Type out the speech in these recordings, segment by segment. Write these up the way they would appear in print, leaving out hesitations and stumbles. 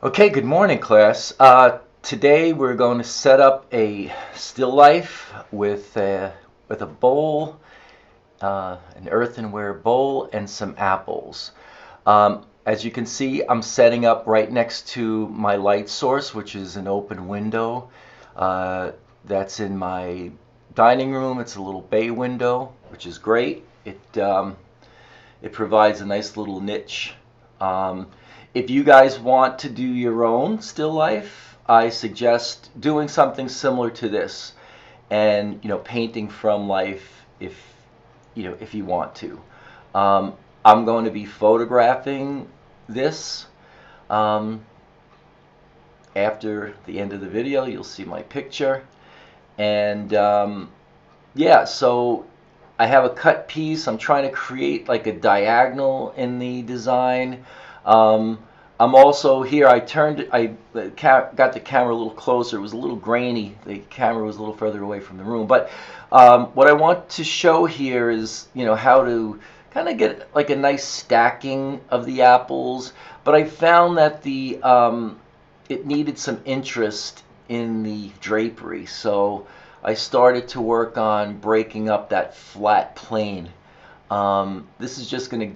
Okay, good morning, class. Today we're going to set up a still life with a bowl, an earthenware bowl, and some apples. As you can see, I'm setting up right next to my light source, which is an open window. Uh, that's in my dining room. It's a little bay window, which is great. It provides a nice little niche. Um, if you guys want to do your own still life, I suggest doing something similar to this, and painting from life if you want to. I'm going to be photographing this. Um, After the end of the video, you'll see my picture, and yeah, so I have a cut piece. I'm trying to create like a diagonal in the design. Um, I'm also here. I got the camera a little closer. It was a little grainy. The camera was a little further away from the room. But what I want to show here is, how to kind of get like a nice stacking of the apples. But I found that it needed some interest in the drapery. So I started to work on breaking up that flat plane. This is just going to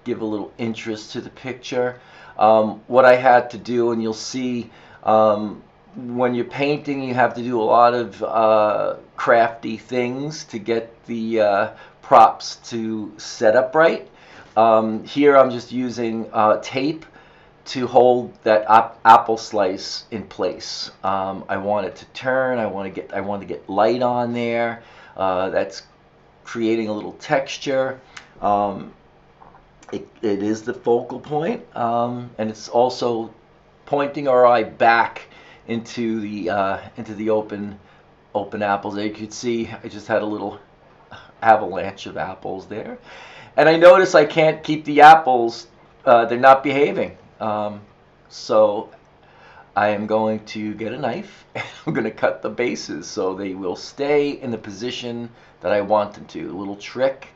give a little interest to the picture. What I had to do, and you'll see when you're painting, you have to do a lot of crafty things to get the props to set up right. Here I'm just using tape to hold that apple slice in place. I want it to turn. I want to get light on there. That's creating a little texture. It is the focal point, and it's also pointing our eye back into the open apples. As you can see, I just had a little avalanche of apples there, and I notice I can't keep the apples. They're not behaving. So I am going to get a knife and I'm going to cut the bases so they will stay in the position that I want them to. A little trick.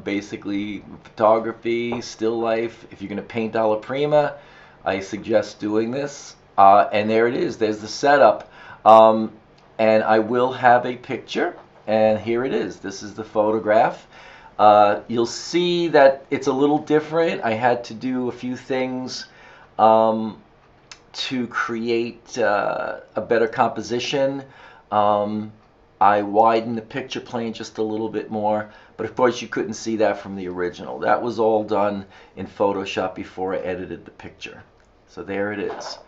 Basically, photography, still life. If you're going to paint alla prima, I suggest doing this. And there it is. There's the setup. And I will have a picture. And here it is. This is the photograph. You'll see that it's a little different. I had to do a few things to create a better composition. I widened the picture plane just a little bit more, but of course you couldn't see that from the original. That was all done in Photoshop before I edited the picture. So there it is.